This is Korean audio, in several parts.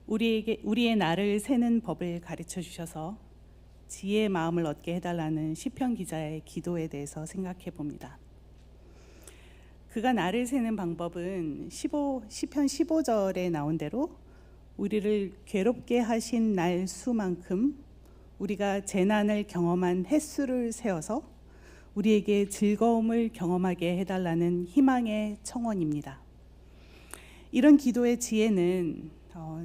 우리의 날을 세는 법을 가르쳐 주셔서 지혜의 마음을 얻게 해달라는 시편 기자의 기도에 대해서 생각해 봅니다. 그가 날을 세는 방법은 시편 15절에 나온 대로 우리를 괴롭게 하신 날 수만큼 우리가 재난을 경험한 횟수를 세어서 우리에게 즐거움을 경험하게 해달라는 희망의 청원입니다. 이런 기도의 지혜는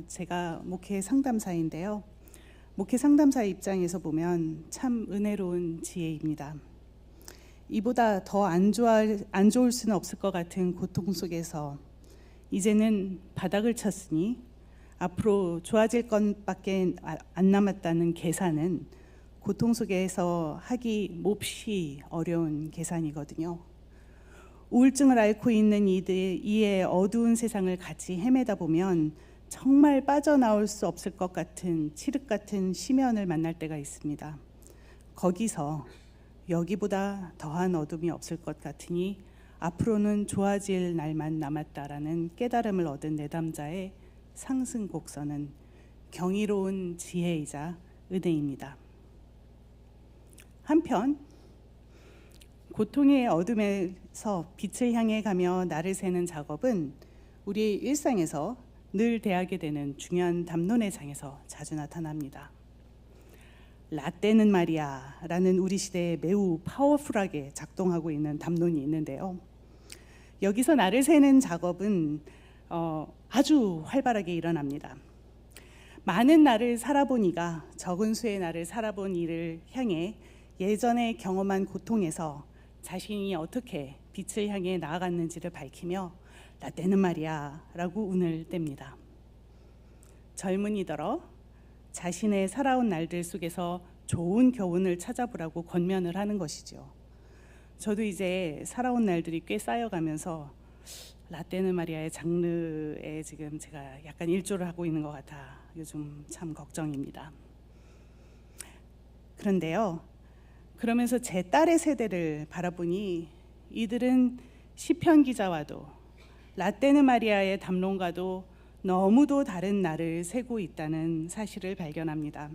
제가 목회 상담사인데요. 목회 상담사의 입장에서 보면 참 은혜로운 지혜입니다. 이보다 더 안 좋을 수는 없을 것 같은 고통 속에서 이제는 바닥을 쳤으니 앞으로 좋아질 것밖에 안 남았다는 계산은 고통 속에서 하기 몹시 어려운 계산이거든요. 우울증을 앓고 있는 이의 어두운 세상을 같이 헤매다 보면 정말 빠져나올 수 없을 것 같은 칠흑 같은 심연을 만날 때가 있습니다. 거기서 여기보다 더한 어둠이 없을 것 같으니 앞으로는 좋아질 날만 남았다라는 깨달음을 얻은 내담자의 상승 곡선은 경이로운 지혜이자 은혜입니다. 한편 고통의 어둠에서 빛을 향해 가며 날을 새는 작업은 우리의 일상에서 늘 대하게 되는 중요한 담론의 장에서 자주 나타납니다. 라떼는 말이야 라는 우리 시대에 매우 파워풀하게 작동하고 있는 담론이 있는데요. 여기서 날을 새는 작업은 아주 활발하게 일어납니다. 많은 날을 살아보니가 적은 수의 날을 살아본 이를 향해 예전에 경험한 고통에서 자신이 어떻게 빛을 향해 나아갔는지를 밝히며 라떼는 말이야 라고 운을 뗍니다. 젊은이더러 자신의 살아온 날들 속에서 좋은 교훈을 찾아보라고 권면을 하는 것이죠. 저도 이제 살아온 날들이 꽤 쌓여가면서 라떼는 말이야의 장르에 지금 제가 약간 일조를 하고 있는 것 같아 요즘 참 걱정입니다. 그런데요, 그러면서 제 딸의 세대를 바라보니 이들은 시편 기자와도 라떼는 마리아의 담론과도 너무도 다른 날을 세고 있다는 사실을 발견합니다.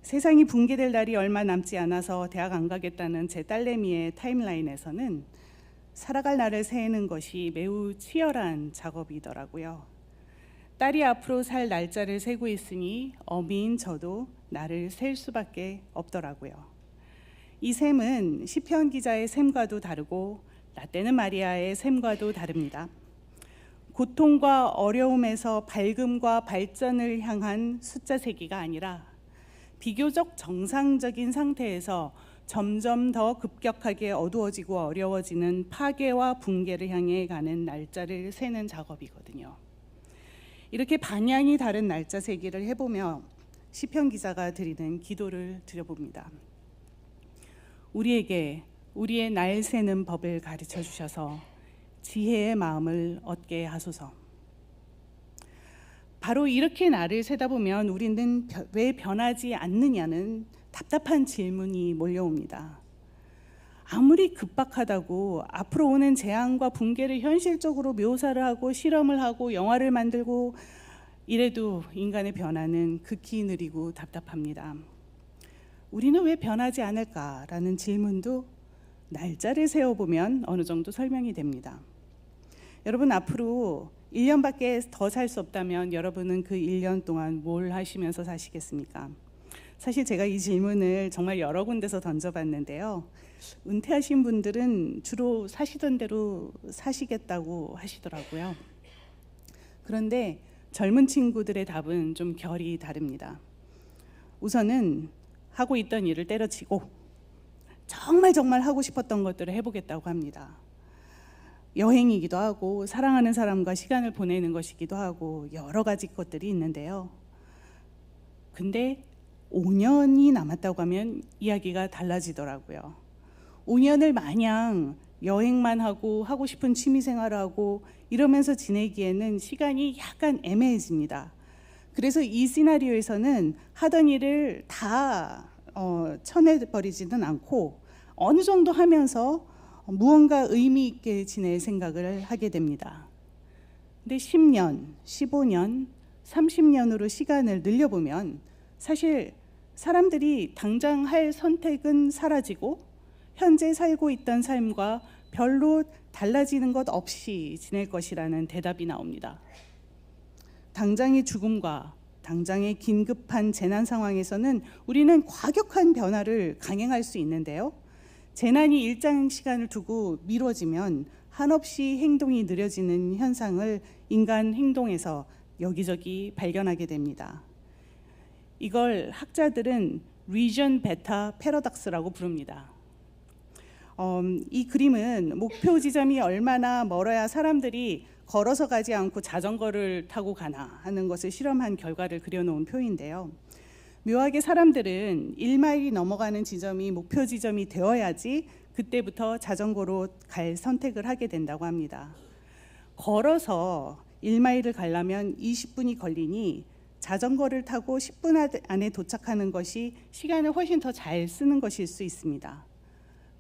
세상이 붕괴될 날이 얼마 남지 않아서 대학 안 가겠다는 제 딸내미의 타임라인에서는 살아갈 날을 세는 것이 매우 치열한 작업이더라고요. 딸이 앞으로 살 날짜를 세고 있으니 어미인 저도 날을 셀 수밖에 없더라고요. 이 셈은 시편 기자의 셈과도 다르고 라떼는 마리아의 셈과도 다릅니다. 고통과 어려움에서 밝음과 발전을 향한 숫자 세기가 아니라 비교적 정상적인 상태에서 점점 더 급격하게 어두워지고 어려워지는 파괴와 붕괴를 향해 가는 날짜를 세는 작업이거든요. 이렇게 방향이 다른 날짜 세기를 해보며 시편 기자가 드리는 기도를 드려봅니다. 우리에게 우리의 날 세는 법을 가르쳐 주셔서 지혜의 마음을 얻게 하소서. 바로 이렇게 날을 세다 보면 우리는 왜 변하지 않느냐는 답답한 질문이 몰려옵니다. 아무리 급박하다고 앞으로 오는 재앙과 붕괴를 현실적으로 묘사를 하고 실험을 하고 영화를 만들고 이래도 인간의 변화는 극히 느리고 답답합니다. 우리는 왜 변하지 않을까라는 질문도 날짜를 세어보면 어느 정도 설명이 됩니다. 여러분, 앞으로 1년밖에 더 살 수 없다면 여러분은 그 1년 동안 뭘 하시면서 사시겠습니까? 사실 제가 이 질문을 정말 여러 군데서 던져봤는데요. 은퇴하신 분들은 주로 사시던 대로 사시겠다고 하시더라고요. 그런데 젊은 친구들의 답은 좀 결이 다릅니다. 우선은 하고 있던 일을 때려치고 정말 하고 싶었던 것들을 해보겠다고 합니다. 여행이기도 하고 사랑하는 사람과 시간을 보내는 것이기도 하고 여러 가지 것들이 있는데요. 근데 5년이 남았다고 하면 이야기가 달라지더라고요. 5년을 마냥 여행만 하고 싶은 취미생활을 하고 이러면서 지내기에는 시간이 약간 애매해집니다. 그래서 이 시나리오에서는 하던 일을 다 쳐내버리지는 않고 어느 정도 하면서 무언가 의미 있게 지낼 생각을 하게 됩니다. 근데 10년, 15년, 30년으로 시간을 늘려보면 사실 사람들이 당장 할 선택은 사라지고 현재 살고 있던 삶과 별로 달라지는 것 없이 지낼 것이라는 대답이 나옵니다. 당장의 죽음과 당장의 긴급한 재난 상황에서는 우리는 과격한 변화를 강행할 수 있는데요. 재난이 일정 시간을 두고 미뤄지면 한없이 행동이 느려지는 현상을 인간 행동에서 여기저기 발견하게 됩니다. 이걸 학자들은 리전 베타 패러독스라고 부릅니다. 이 그림은 목표 지점이 얼마나 멀어야 사람들이 걸어서 가지 않고 자전거를 타고 가나 하는 것을 실험한 결과를 그려놓은 표인데요. 묘하게 사람들은 1마일이 넘어가는 지점이 목표 지점이 되어야지 그때부터 자전거로 갈 선택을 하게 된다고 합니다. 걸어서 1마일을 가려면 20분이 걸리니 자전거를 타고 10분 안에 도착하는 것이 시간을 훨씬 더 잘 쓰는 것일 수 있습니다.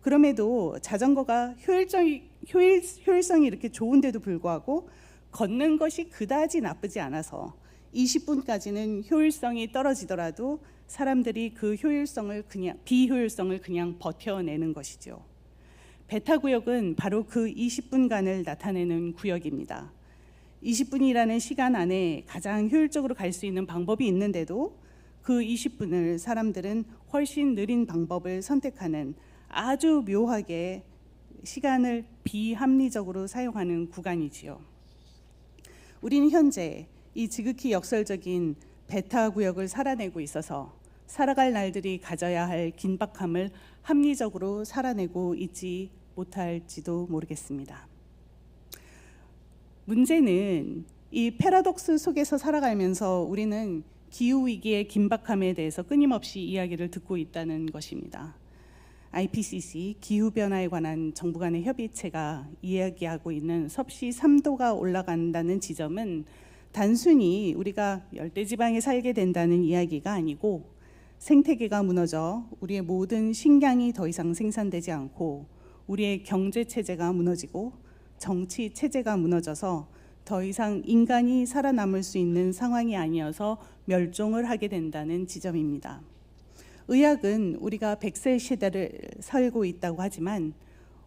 그럼에도 자전거가 효율성이 이렇게 좋은데도 불구하고 걷는 것이 그다지 나쁘지 않아서 20분까지는 효율성이 떨어지더라도 사람들이 그 비효율성을 그냥 버텨내는 것이죠. 베타 구역은 바로 그 20분간을 나타내는 구역입니다. 20분이라는 시간 안에 가장 효율적으로 갈 수 있는 방법이 있는데도 그 20분을 사람들은 훨씬 느린 방법을 선택하는 아주 묘하게 시간을 비합리적으로 사용하는 구간이지요. 우리는 현재 이 지극히 역설적인 베타 구역을 살아내고 있어서 살아갈 날들이 가져야 할 긴박함을 합리적으로 살아내고 있지 못할지도 모르겠습니다. 문제는 이 패러독스 속에서 살아가면서 우리는 기후위기의 긴박함에 대해서 끊임없이 이야기를 듣고 있다는 것입니다. IPCC 기후변화에 관한 정부 간의 협의체가 이야기하고 있는 섭씨 3도가 올라간다는 지점은 단순히 우리가 열대지방에 살게 된다는 이야기가 아니고 생태계가 무너져 우리의 모든 식량이 더 이상 생산되지 않고 우리의 경제체제가 무너지고 정치체제가 무너져서 더 이상 인간이 살아남을 수 있는 상황이 아니어서 멸종을 하게 된다는 지점입니다. 의학은 우리가 100세 시대를 살고 있다고 하지만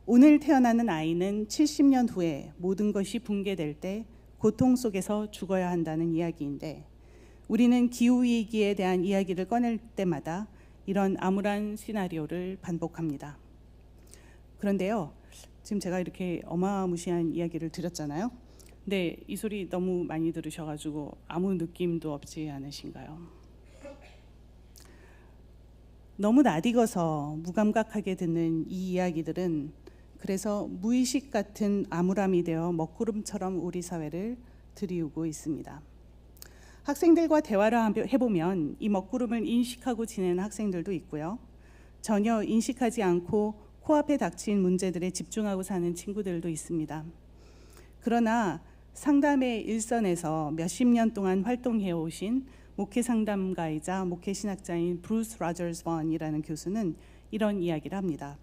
오늘 태어나는 아이는 70년 후에 모든 것이 붕괴될 때 고통 속에서 죽어야 한다는 이야기인데 우리는 기후위기에 대한 이야기를 꺼낼 때마다 이런 암울한 시나리오를 반복합니다. 그런데요, 지금 제가 이렇게 어마무시한 이야기를 드렸잖아요. 근데 이 소리 너무 많이 들으셔가지고 아무 느낌도 없지 않으신가요? 너무 낯익어서 무감각하게 듣는 이 이야기들은 그래서 무의식 같은 암울함이 되어 먹구름처럼 우리 사회를 들이우고 있습니다. 학생들과 대화를 해보면 이 먹구름을 인식하고 지내는 학생들도 있고요. 전혀 인식하지 않고 코앞에 닥친 문제들에 집중하고 사는 친구들도 있습니다. 그러나 상담의 일선에서 몇십 년 동안 활동해 오신 목회 상담가이자 목회 신학자인 브루스 로저스 번이라는 교수는 이런 이야기를 합니다.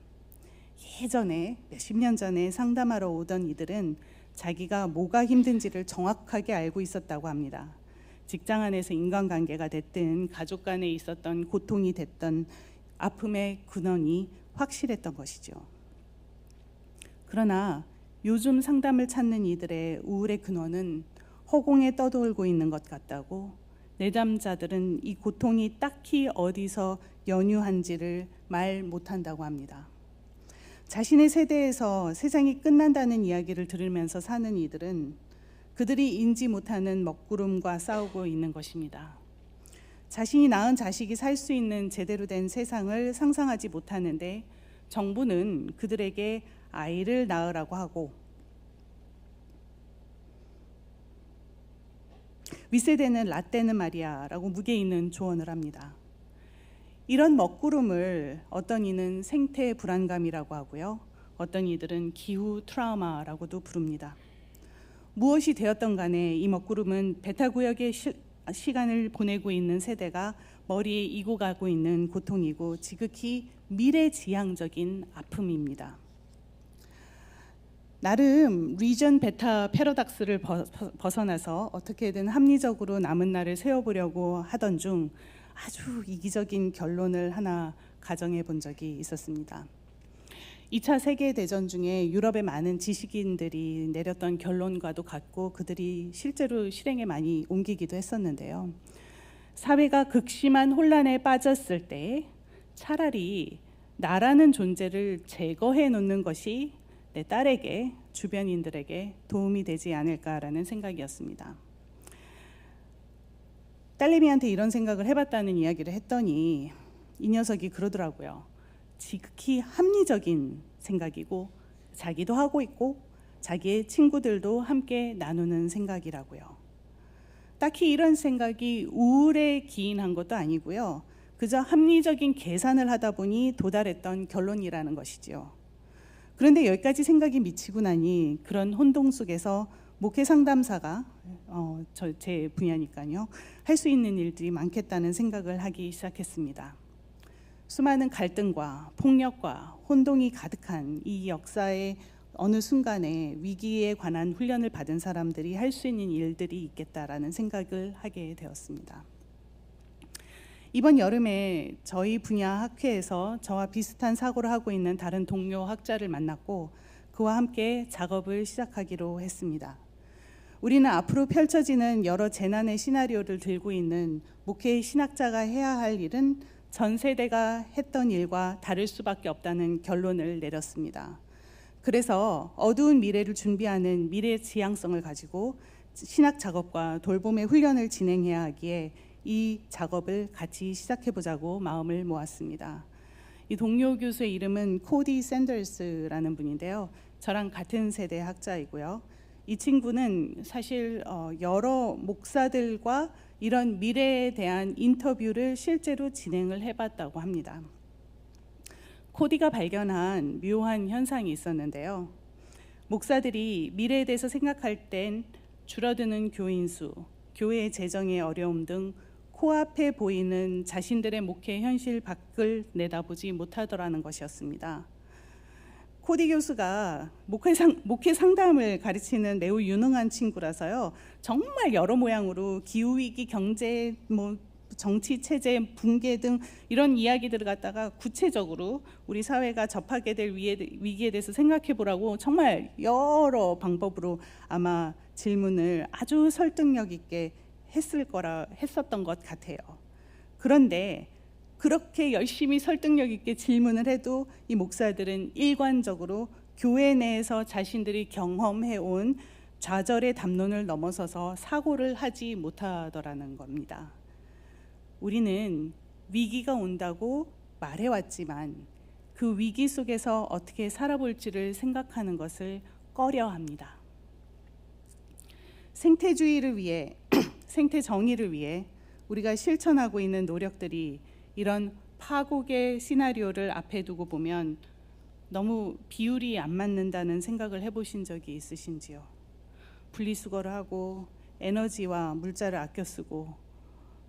예전에 몇십 년 전에 상담하러 오던 이들은 자기가 뭐가 힘든지를 정확하게 알고 있었다고 합니다. 직장 안에서 인간관계가 됐든 가족 간에 있었던 고통이 됐던 아픔의 근원이 확실했던 것이죠. 그러나 요즘 상담을 찾는 이들의 우울의 근원은 허공에 떠돌고 있는 것 같다고 내담자들은 이 고통이 딱히 어디서 연유한지를 말 못한다고 합니다. 자신의 세대에서 세상이 끝난다는 이야기를 들으면서 사는 이들은 그들이 인지 못하는 먹구름과 싸우고 있는 것입니다. 자신이 낳은 자식이 살 수 있는 제대로 된 세상을 상상하지 못하는데 정부는 그들에게 아이를 낳으라고 하고 윗세대는 라떼는 말이야라고 무게 있는 조언을 합니다. 이런 먹구름을 어떤 이는 생태 불안감이라고 하고요. 어떤 이들은 기후 트라우마라고도 부릅니다. 무엇이 되었던 간에 이 먹구름은 베타 구역의 시간을 보내고 있는 세대가 머리에 이고 가고 있는 고통이고 지극히 미래지향적인 아픔입니다. 나름 리전 베타 패러닥스를 벗어나서 어떻게든 합리적으로 남은 날을 세워보려고 하던 중 아주 이기적인 결론을 하나 가정해 본 적이 있었습니다. 2차 세계대전 중에 유럽의 많은 지식인들이 내렸던 결론과도 같고 그들이 실제로 실행에 많이 옮기기도 했었는데요. 사회가 극심한 혼란에 빠졌을 때 차라리 나라는 존재를 제거해 놓는 것이 내 딸에게, 주변인들에게 도움이 되지 않을까라는 생각이었습니다. 딸내미한테 이런 생각을 해봤다는 이야기를 했더니 이 녀석이 그러더라고요. 지극히 합리적인 생각이고 자기도 하고 있고 자기의 친구들도 함께 나누는 생각이라고요. 딱히 이런 생각이 우울에 기인한 것도 아니고요. 그저 합리적인 계산을 하다 보니 도달했던 결론이라는 것이지요. 그런데 여기까지 생각이 미치고 나니 그런 혼동 속에서 목회 상담사가 제 분야니까요. 할 수 있는 일들이 많겠다는 생각을 하기 시작했습니다. 수많은 갈등과 폭력과 혼동이 가득한 이 역사의 어느 순간에 위기에 관한 훈련을 받은 사람들이 할 수 있는 일들이 있겠다라는 생각을 하게 되었습니다. 이번 여름에 저희 분야 학회에서 저와 비슷한 사고를 하고 있는 다른 동료 학자를 만났고 그와 함께 작업을 시작하기로 했습니다. 우리는 앞으로 펼쳐지는 여러 재난의 시나리오를 들고 있는 목회 신학자가 해야 할 일은 전 세대가 했던 일과 다를 수밖에 없다는 결론을 내렸습니다. 그래서 어두운 미래를 준비하는 미래 지향성을 가지고 신학 작업과 돌봄의 훈련을 진행해야 하기에 이 작업을 같이 시작해보자고 마음을 모았습니다. 이 동료 교수의 이름은 코디 샌더스라는 분인데요. 저랑 같은 세대 학자이고요. 이 친구는 사실 여러 목사들과 이런 미래에 대한 인터뷰를 실제로 진행을 해봤다고 합니다. 코디가 발견한 묘한 현상이 있었는데요. 목사들이 미래에 대해서 생각할 땐 줄어드는 교인 수, 교회 재정의 어려움 등 코앞에 보이는 자신들의 목회 현실 밖을 내다보지 못하더라는 것이었습니다. 코디 교수가 목회 상담을 가르치는 매우 유능한 친구라서요. 정말 여러 모양으로 기후위기, 경제, 정치 체제 붕괴 등 이런 이야기들을 갖다가 구체적으로 우리 사회가 접하게 될 위기에 대해서 생각해 보라고 정말 여러 방법으로 아마 질문을 아주 설득력 있게 했었던 것 같아요. 그런데 그렇게 열심히 설득력 있게 질문을 해도 이 목사들은 일관적으로 교회 내에서 자신들이 경험해온 좌절의 담론을 넘어서서 사고를 하지 못하더라는 겁니다. 우리는 위기가 온다고 말해왔지만 그 위기 속에서 어떻게 살아볼지를 생각하는 것을 꺼려합니다. 생태주의를 위해, 생태 정의를 위해 우리가 실천하고 있는 노력들이 이런 파국의 시나리오를 앞에 두고 보면 너무 비율이 안 맞는다는 생각을 해보신 적이 있으신지요? 분리수거를 하고 에너지와 물자를 아껴 쓰고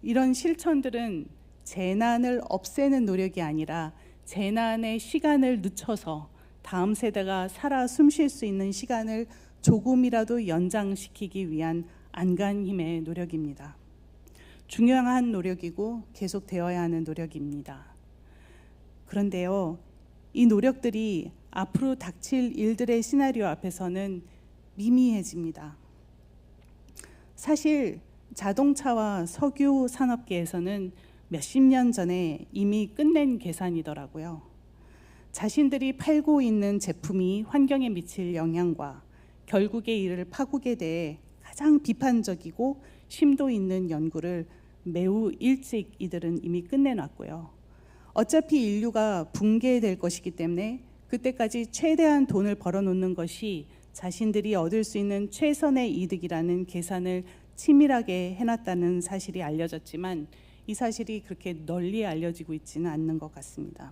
이런 실천들은 재난을 없애는 노력이 아니라 재난의 시간을 늦춰서 다음 세대가 살아 숨쉴 수 있는 시간을 조금이라도 연장시키기 위한 안간힘의 노력입니다. 중요한 노력이고 계속되어야 하는 노력입니다. 그런데요, 이 노력들이 앞으로 닥칠 일들의 시나리오 앞에서는 미미해집니다. 사실 자동차와 석유 산업계에서는 몇십 년 전에 이미 끝낸 계산이더라고요. 자신들이 팔고 있는 제품이 환경에 미칠 영향과 결국에 이를 파국에 대해 가장 비판적이고 심도 있는 연구를 매우 일찍 이들은 이미 끝내놨고요. 어차피 인류가 붕괴될 것이기 때문에 그때까지 최대한 돈을 벌어놓는 것이 자신들이 얻을 수 있는 최선의 이득이라는 계산을 치밀하게 해놨다는 사실이 알려졌지만 이 사실이 그렇게 널리 알려지고 있지는 않는 것 같습니다.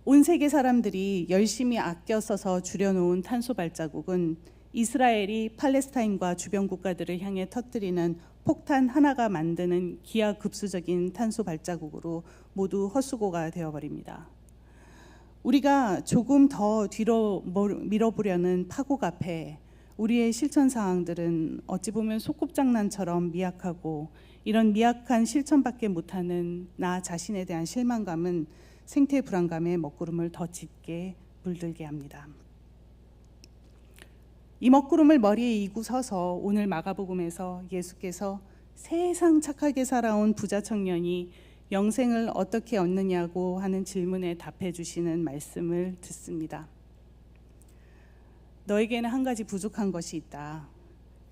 온 세계 사람들이 열심히 아껴 써서 줄여놓은 탄소 발자국은 이스라엘이 팔레스타인과 주변 국가들을 향해 터뜨리는 폭탄 하나가 만드는 기하급수적인 탄소 발자국으로 모두 헛수고가 되어버립니다. 우리가 조금 더 뒤로 밀어보려는 파국 앞에 우리의 실천 사항들은 어찌 보면 소꿉장난처럼 미약하고, 이런 미약한 실천밖에 못하는 나 자신에 대한 실망감은 생태 불안감의 먹구름을 더 짙게 물들게 합니다. 이 먹구름을 머리에 이고 서서 오늘 마가복음에서 예수께서 세상 착하게 살아온 부자 청년이 영생을 어떻게 얻느냐고 하는 질문에 답해 주시는 말씀을 듣습니다. 너에게는 한 가지 부족한 것이 있다.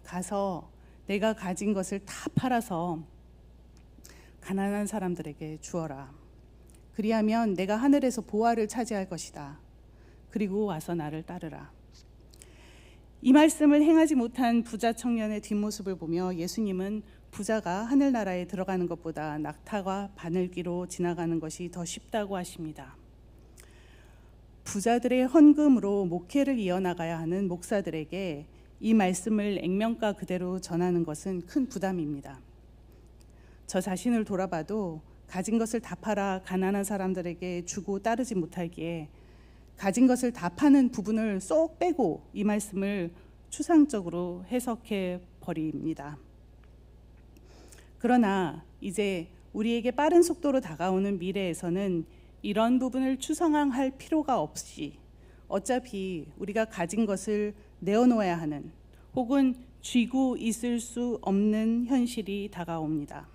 가서 내가 가진 것을 다 팔아서 가난한 사람들에게 주어라. 그리하면 내가 하늘에서 보화를 차지할 것이다. 그리고 와서 나를 따르라. 이 말씀을 행하지 못한 부자 청년의 뒷모습을 보며 예수님은 부자가 하늘나라에 들어가는 것보다 낙타와 바늘기로 지나가는 것이 더 쉽다고 하십니다. 부자들의 헌금으로 목회를 이어나가야 하는 목사들에게 이 말씀을 액면가 그대로 전하는 것은 큰 부담입니다. 저 자신을 돌아봐도 가진 것을 다 팔아 가난한 사람들에게 주고 따르지 못하기에 가진 것을 다 파는 부분을 쏙 빼고 이 말씀을 추상적으로 해석해 버립니다. 그러나 이제 우리에게 빠른 속도로 다가오는 미래에서는 이런 부분을 추상화할 필요가 없이 어차피 우리가 가진 것을 내어놓아야 하는, 혹은 쥐고 있을 수 없는 현실이 다가옵니다.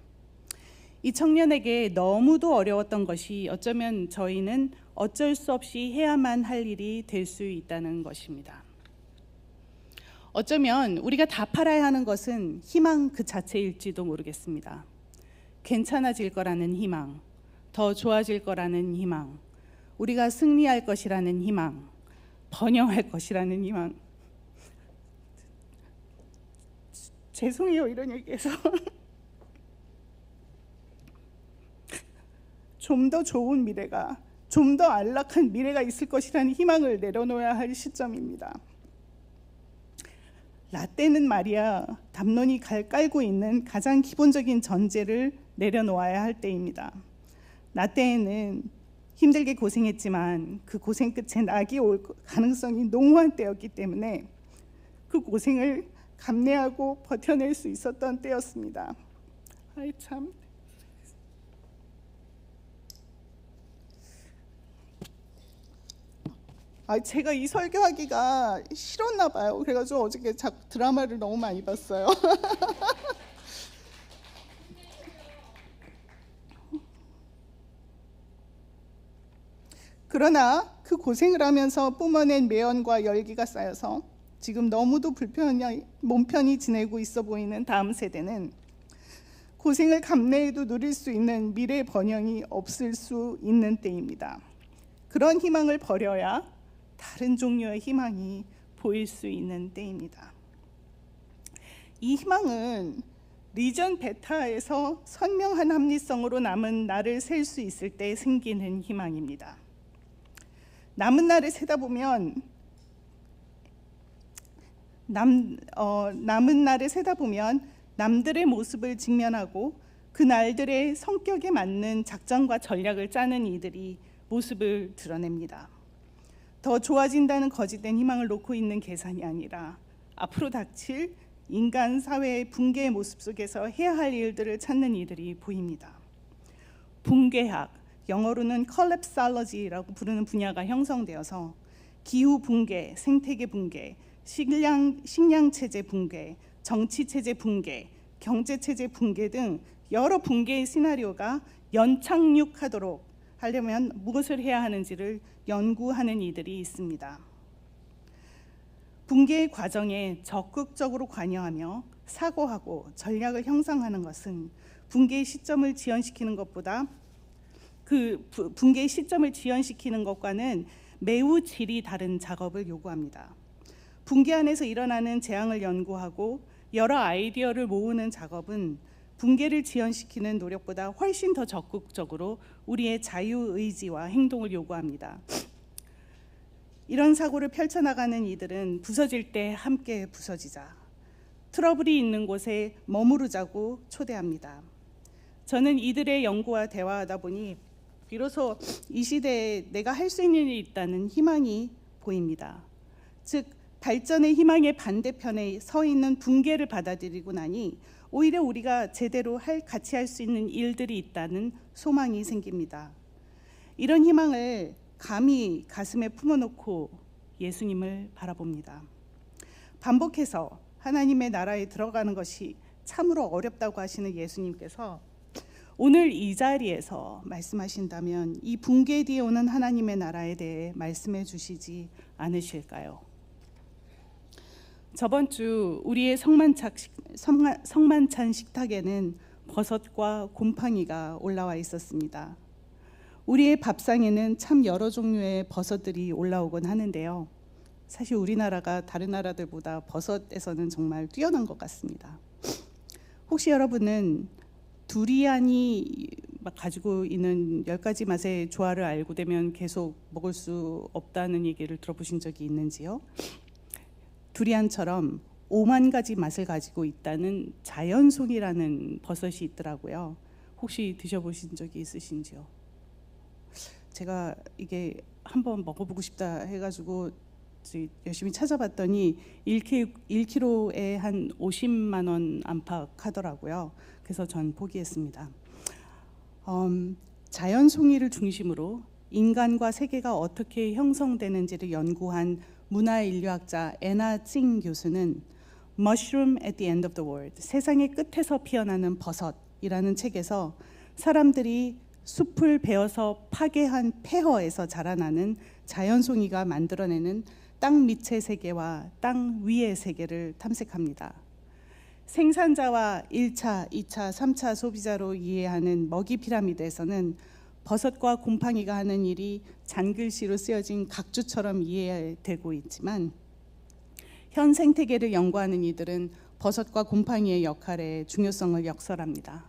이 청년에게 너무도 어려웠던 것이 어쩌면 저희는 어쩔 수 없이 해야만 할 일이 될 수 있다는 것입니다. 어쩌면 우리가 다 팔아야 하는 것은 희망 그 자체일지도 모르겠습니다. 괜찮아질 거라는 희망, 더 좋아질 거라는 희망, 우리가 승리할 것이라는 희망, 번영할 것이라는 희망. 죄송해요, 이런 얘기해서. 좀 더 좋은 미래가, 좀 더 안락한 미래가 있을 것이라는 희망을 내려놓아야 할 시점입니다. 라떼는 말이야 담론이 깔고 있는 가장 기본적인 전제를 내려놓아야 할 때입니다. 라떼는 힘들게 고생했지만 그 고생 끝에 낙이 올 가능성이 농후한 때였기 때문에 그 고생을 감내하고 버텨낼 수 있었던 때였습니다. 아이 참. 제가 이 설교하기가 싫었나 봐요. 그래가지고 어저께 드라마를 너무 많이 봤어요. 그러나 그 고생을 하면서 뿜어낸 매연과 열기가 쌓여서 지금 너무도 몸 편히 지내고 있어 보이는 다음 세대는 고생을 감내해도 누릴 수 있는 미래 번영이 없을 수 있는 때입니다. 그런 희망을 버려야 다른 종류의 희망이 보일 수 있는 때입니다. 이 희망은 리전 베타에서 선명한 합리성으로 남은 날을 셀 수 있을 때 생기는 희망입니다. 남은 날을 세다 보면 남들의 모습을 직면하고 그 날들의 성격에 맞는 작전과 전략을 짜는 이들이 모습을 드러냅니다. 더 좋아진다는 거짓된 희망을 놓고 있는 계산이 아니라 앞으로 닥칠 인간 사회의 붕괴의 모습 속에서 해야 할 일들을 찾는 이들이 보입니다. 붕괴학, 영어로는 컬랩살러지라고 부르는 분야가 형성되어서 기후 붕괴, 생태계 붕괴, 식량 체제 붕괴, 정치 체제 붕괴, 경제 체제 붕괴 등 여러 붕괴의 시나리오가 연착륙하도록 하려면 무엇을 해야 하는지를 연구하는 이들이 있습니다. 붕괴의 과정에 적극적으로 관여하며 사고하고 전략을 형성하는 것은 붕괴의 시점을 지연시키는 것과는 매우 질이 다른 작업을 요구합니다. 붕괴 안에서 일어나는 재앙을 연구하고 여러 아이디어를 모으는 작업은 붕괴를 지연시키는 노력보다 훨씬 더 적극적으로 우리의 자유의지와 행동을 요구합니다. 이런 사고를 펼쳐나가는 이들은 부서질 때 함께 부서지자, 트러블이 있는 곳에 머무르자고 초대합니다. 저는 이들의 연구와 대화하다 보니 비로소 이 시대에 내가 할 수 있는 일이 있다는 희망이 보입니다. 즉 발전의 희망의 반대편에 서 있는 붕괴를 받아들이고 나니 오히려 우리가 제대로 같이 할 수 있는 일들이 있다는 소망이 생깁니다. 이런 희망을 감히 가슴에 품어놓고 예수님을 바라봅니다. 반복해서 하나님의 나라에 들어가는 것이 참으로 어렵다고 하시는 예수님께서 오늘 이 자리에서 말씀하신다면 이 붕괴 뒤에 오는 하나님의 나라에 대해 말씀해 주시지 않으실까요? 저번 주 우리의 성만찬 식탁에는 버섯과 곰팡이가 올라와 있었습니다. 우리의 밥상에는 참 여러 종류의 버섯들이 올라오곤 하는데요. 사실 우리나라가 다른 나라들보다 버섯에서는 정말 뛰어난 것 같습니다. 혹시 여러분은 두리안이 가지고 있는 10가지 맛의 조화를 알고 되면 계속 먹을 수 없다는 얘기를 들어보신 적이 있는지요? 두리안처럼 5만 가지 맛을 가지고 있다는 자연송이라는 버섯이 있더라고요. 혹시 드셔보신 적이 있으신지요? 제가 이게 한번 먹어보고 싶다 해가지고 열심히 찾아봤더니 1kg에 한 50만 원 안팎 하더라고요. 그래서 전 포기했습니다. 자연송이를 중심으로 인간과 세계가 어떻게 형성되는지를 연구한 문화인류학자 애나 찡 교수는 Mushroom at the End of the World, 세상의 끝에서 피어나는 버섯이라는 책에서 사람들이 숲을 베어서 파괴한 폐허에서 자라나는 자연송이가 만들어내는 땅 밑의 세계와 땅 위의 세계를 탐색합니다. 생산자와 1차, 2차, 3차 소비자로 이해하는 먹이 피라미드에서는 버섯과 곰팡이가 하는 일이 잔글씨로 쓰여진 각주처럼 이해되고 있지만 현 생태계를 연구하는 이들은 버섯과 곰팡이의 역할의 중요성을 역설합니다.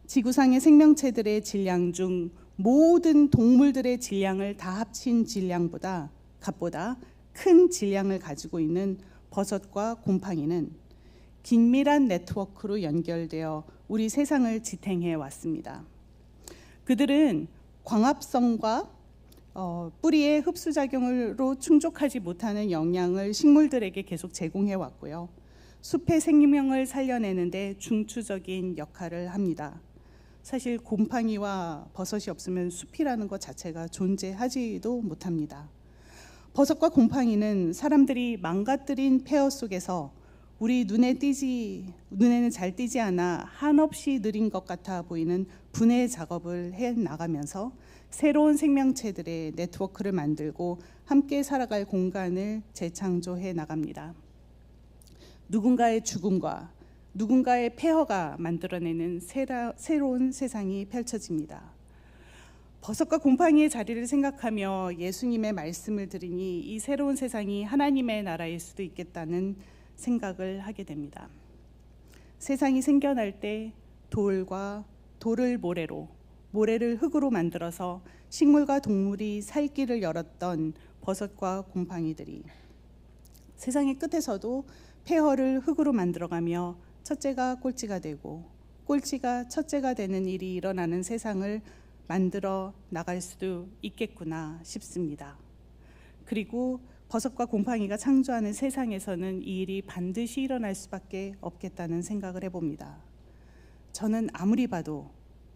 지구상의 생명체들의 질량 중 모든 동물들의 질량을 다 합친 질량보다 값보다 큰 질량을 가지고 있는 버섯과 곰팡이는 긴밀한 네트워크로 연결되어 우리 세상을 지탱해 왔습니다. 그들은 광합성과 뿌리의 흡수작용으로 충족하지 못하는 영양을 식물들에게 계속 제공해 왔고요. 숲의 생명을 살려내는데 중추적인 역할을 합니다. 사실 곰팡이와 버섯이 없으면 숲이라는 것 자체가 존재하지도 못합니다. 버섯과 곰팡이는 사람들이 망가뜨린 폐허 속에서 우리 눈에는 잘 띄지 않아 한없이 느린 것 같아 보이는 분해 작업을 해 나가면서 새로운 생명체들의 네트워크를 만들고 함께 살아갈 공간을 재창조해 나갑니다. 누군가의 죽음과 누군가의 폐허가 만들어내는 새로운 세상이 펼쳐집니다. 버섯과 곰팡이의 자리를 생각하며 예수님의 말씀을 들으니 이 새로운 세상이 하나님의 나라일 수도 있겠다는 생각을 하게 됩니다. 세상이 생겨날 때 돌을 모래로, 모래를 흙으로 만들어서 식물과 동물이 살 길을 열었던 버섯과 곰팡이들이 세상의 끝에서도 폐허를 흙으로 만들어가며 첫째가 꼴찌가 되고 꼴찌가 첫째가 되는 일이 일어나는 세상을 만들어 나갈 수도 있겠구나 싶습니다. 그리고 버섯과 곰팡이가 창조하는 세상에서는 이 일이 반드시 일어날 수밖에 없겠다는 생각을 해봅니다. 저는 아무리 봐도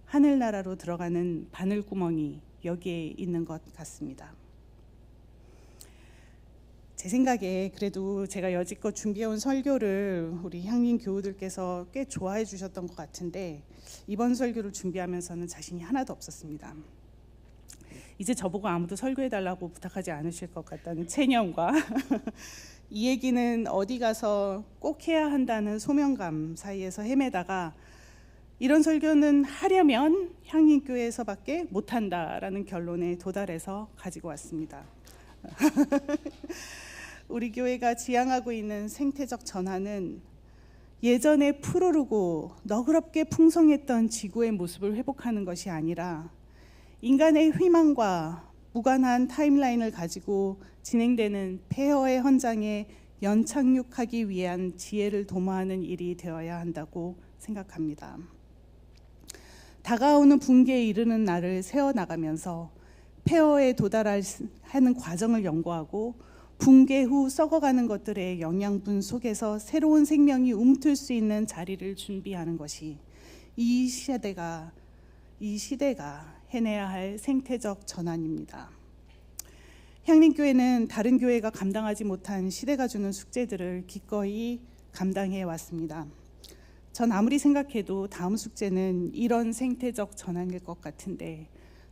하늘나라로 들어가는 바늘구멍이 여기에 있는 것 같습니다. 제 생각에 그래도 제가 여지껏 준비해온 설교를 우리 향림 교우들께서 꽤 좋아해 주셨던 것 같은데 이번 설교를 준비하면서는 자신이 하나도 없었습니다. 이제 저보고 아무도 설교해달라고 부탁하지 않으실 것 같다는 체념과 이 얘기는 어디 가서 꼭 해야 한다는 소명감 사이에서 헤매다가 이런 설교는 하려면 향림교회에서밖에 못한다라는 결론에 도달해서 가지고 왔습니다. 우리 교회가 지향하고 있는 생태적 전환은 예전에 푸르르고 너그럽게 풍성했던 지구의 모습을 회복하는 것이 아니라 인간의 희망과 무관한 타임라인을 가지고 진행되는 폐허의 헌장에 연착륙하기 위한 지혜를 도모하는 일이 되어야 한다고 생각합니다. 다가오는 붕괴에 이르는 날을 세워나가면서 폐허에 도달하는 과정을 연구하고 붕괴 후 썩어가는 것들의 영양분 속에서 새로운 생명이 움틀 수 있는 자리를 준비하는 것이 이 시대가 해내야 할 생태적 전환입니다. 향림교회는 다른 교회가 감당하지 못한 시대가 주는 숙제들을 기꺼이 감당해 왔습니다. 전 아무리 생각해도 다음 숙제는 이런 생태적 전환일 것 같은데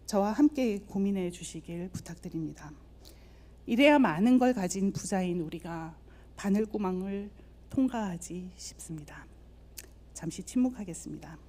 저와 함께 고민해 주시길 부탁드립니다. 이래야 많은 걸 가진 부자인 우리가 바늘구멍을 통과하지 싶습니다. 잠시 침묵하겠습니다.